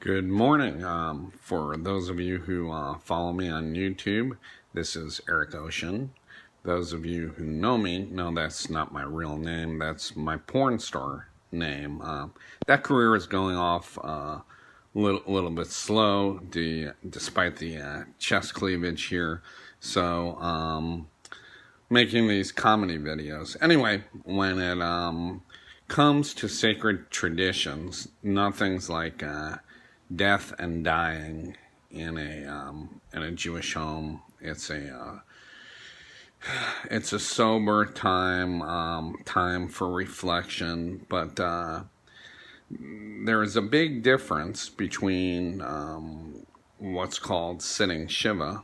Good morning. For those of you who follow me on YouTube, this is Eric Ocean. Those of you who know me know that's not my real name. That's my porn star name. That career is going off a little bit slow, despite the chest cleavage here. So, making these comedy videos. Anyway, when it comes to sacred traditions, nothing's like death and dying in a Jewish home. It's a sober time for reflection, but there is a big difference between what's called sitting Shiva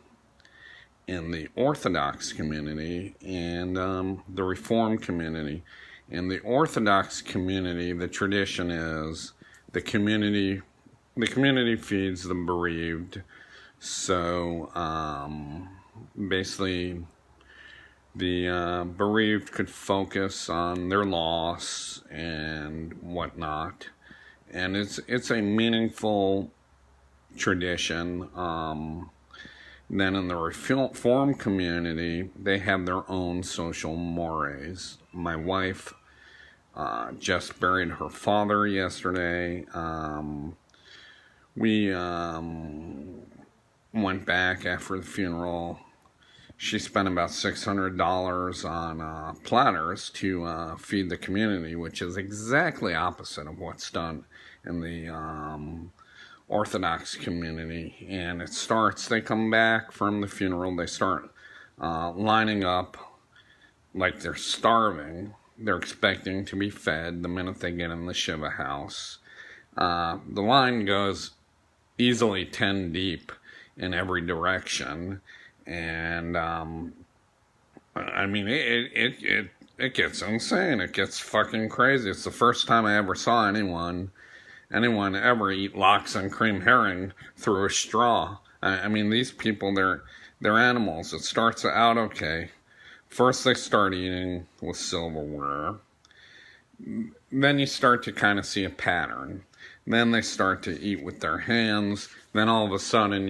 in the Orthodox community and the Reform community. In the Orthodox community, the tradition is the community feeds the bereaved. So basically, the bereaved could focus on their loss and whatnot, and it's a meaningful tradition. Then in the Reform community, they have their own social mores. My wife just buried her father yesterday. We went back after the funeral. She spent about $600 on platters to feed the community, which is exactly opposite of what's done in the Orthodox community. And it starts, they come back from the funeral, they start lining up like they're starving. They're expecting to be fed the minute they get in the Shiva house. The line goes easily 10 deep in every direction, and I mean it gets insane. It gets fucking crazy. It's the first time I ever saw anyone ever eat lox and cream herring through a straw. I mean, these people, they're animals. It starts out okay. First they start eating with silverware, then you start to kind of see a pattern. Then they start to eat with their hands. Then all of a sudden,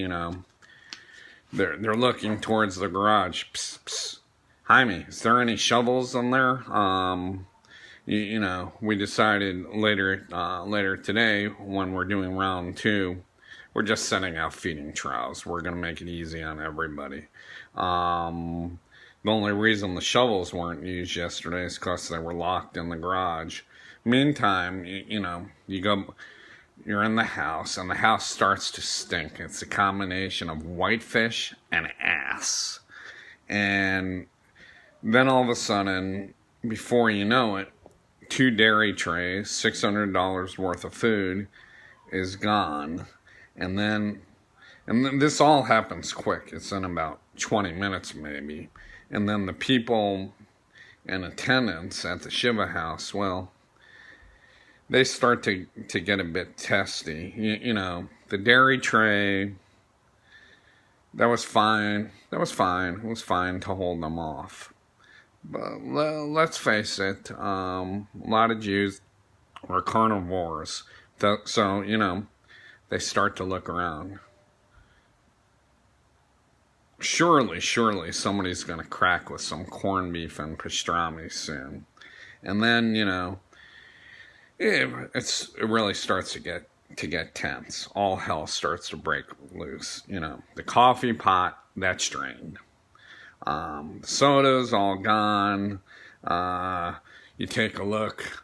they're looking towards the garage. Psst, psst. Jaime, is there any shovels in there? We decided later today, when we're doing round 2, we're just sending out feeding trials. We're going to make it easy on everybody. The only reason the shovels weren't used yesterday is because they were locked in the garage. Meantime, you're in the house, and the house starts to stink. It's a combination of whitefish and ass. And then all of a sudden, before you know it, 2 dairy trays, $600 worth of food is gone. And then this all happens quick. It's in about 20 minutes maybe. And then the people in attendance at the Shiva house, well, they start to get a bit testy. The dairy tray, that was fine. It was fine to hold them off. But let's face it, a lot of Jews are carnivores. So, they start to look around. Surely somebody's going to crack with some corned beef and pastrami soon. And then, it really starts to get tense. All hell starts to break loose. The coffee pot, that's drained. The soda's all gone. You take a look.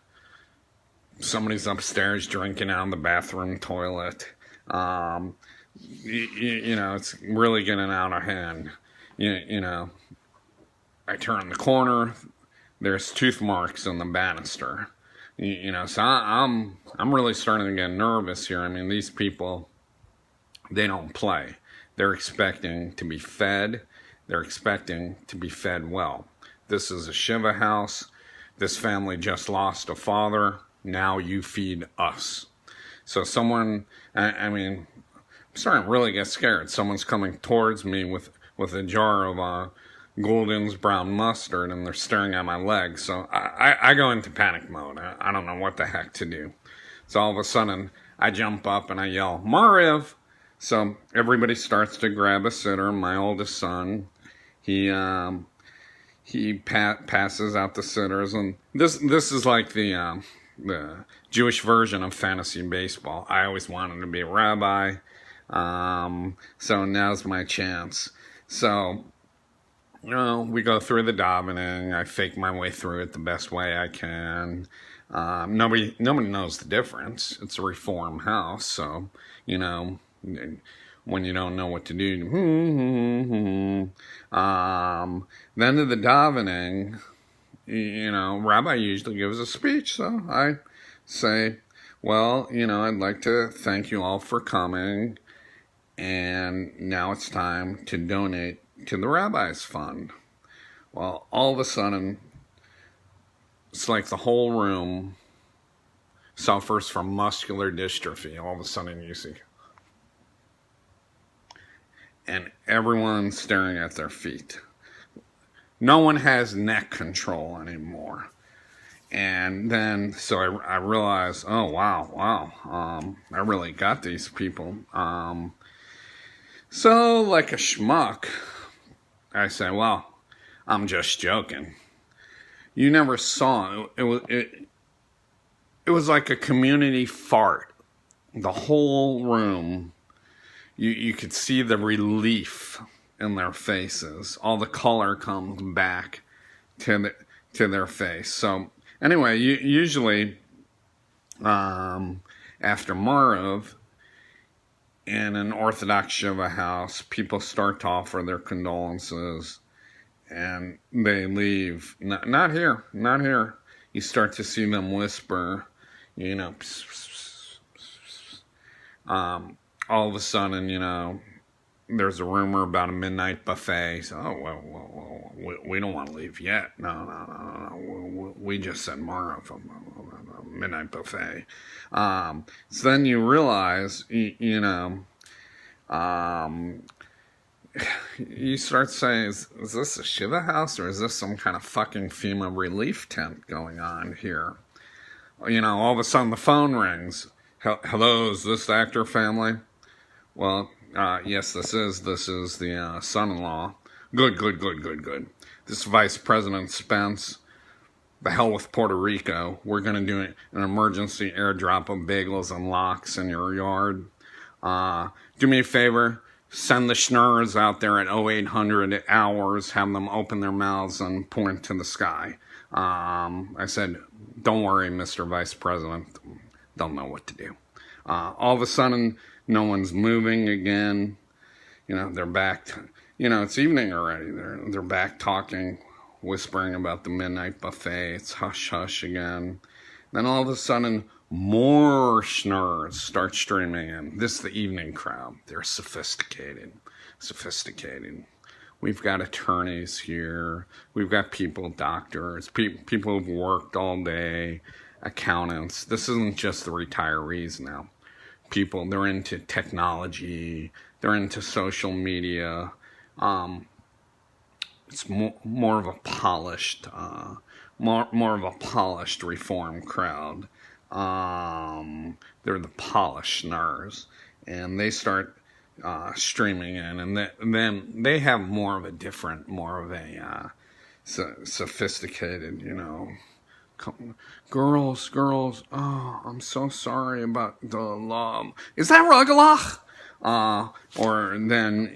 Somebody's upstairs drinking out of the bathroom toilet. It's really getting out of hand. I turn the corner. There's tooth marks on the banister. So I'm really starting to get nervous here. I mean, these people, they don't play. They're expecting to be fed. They're expecting to be fed well. This is a Shiva house. This family just lost a father. Now you feed us. So someone, I'm starting to really get scared. Someone's coming towards me with a jar of Golden's brown mustard, and they're staring at my legs. So I go into panic mode. I don't know what the heck to do. So all of a sudden, I jump up and I yell, Mariv! So everybody starts to grab a sitter. My oldest son, he passes out the sitters, and this is like the Jewish version of fantasy baseball. I always wanted to be a rabbi, so now's my chance. So, we go through the davening. I fake my way through it the best way I can. Nobody knows the difference. It's a Reform house, so when you don't know what to do. Then to the davening, Rabbi usually gives a speech, so I say, well, I'd like to thank you all for coming, and now it's time to donate to the Rabbi's Fund. Well, all of a sudden, it's like the whole room suffers from muscular dystrophy. All of a sudden you see. And everyone's staring at their feet. No one has neck control anymore. And then, so I realized, oh, wow, I really got these people. So, like a schmuck, I say, well, I'm just joking. You never saw it. It was like a community fart. The whole room, you could see the relief in their faces. All the color comes back to their face. So anyway, usually after Mariv, in an Orthodox Shiva house, people start to offer their condolences, and they leave. Not here. You start to see them whisper, all of a sudden, there's a rumor about a midnight buffet. So, we don't want to leave yet. No. We just said Mariv, a midnight buffet. So then you realize, you start saying, is this a Shiva house, or is this some kind of fucking FEMA relief tent going on here? All of a sudden the phone rings. Hello, is this the Actor family? Well, yes, this is the son-in-law. Good. This is Vice President Spence. The hell with Puerto Rico. We're going to do an emergency airdrop of bagels and lox in your yard. Do me a favor. Send the schnurrs out there at 0800 hours. Have them open their mouths and point to the sky. I said, don't worry, Mr. Vice President. They'll know what to do. All of a sudden, no one's moving again. They're back. It's evening already. They're back talking, whispering about the midnight buffet. It's hush hush again. Then all of a sudden, more schnurrs start streaming in. This is the evening crowd. They're sophisticated. We've got attorneys here. We've got doctors, people who've worked all day, accountants. This isn't just the retirees now. People, they're into technology. They're into social media. It's more of a polished, more of a polished Reform crowd. They're the polished schnurrs, and they start streaming in, and then they have more of a sophisticated, girls, oh, I'm so sorry about the law. Is that Rugalach? Or then,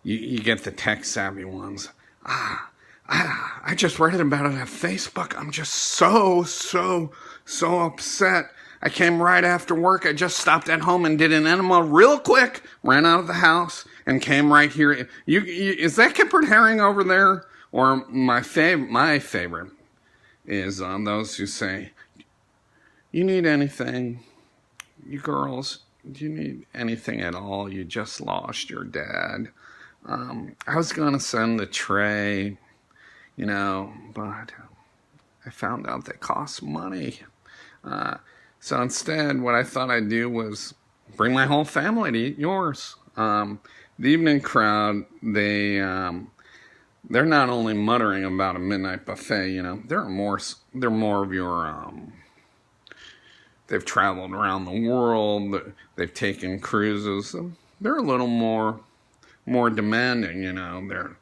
you get the tech-savvy ones. I just read about it on Facebook. I'm just so upset. I came right after work. I just stopped at home and did an enema real quick, ran out of the house, and came right here. Is that kippered herring over there? Or my favorite is those who say, you need anything? You girls, do you need anything at all? You just lost your dad. I was going to send a tray, but I found out they cost money. So instead, what I thought I'd do was bring my whole family to eat yours. The evening crowd, they're not only muttering about a midnight buffet, they're more of your They've traveled around the world. They've taken cruises. They're a little more demanding, you know.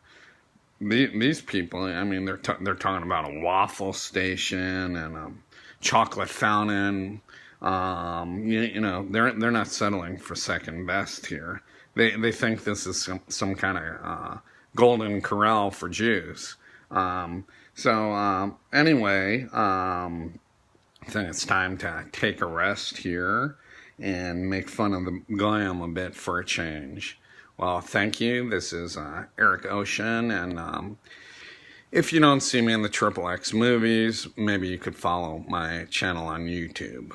These people. I mean, they're talking about a waffle station and a chocolate fountain. You know, they're not settling for second best here. They think this is some kind of golden corral for Jews. Anyway, I think it's time to take a rest here and make fun of the Goyim a bit for a change. Well, thank you. This is Eric Ocean, and if you don't see me in the XXX movies, maybe you could follow my channel on YouTube.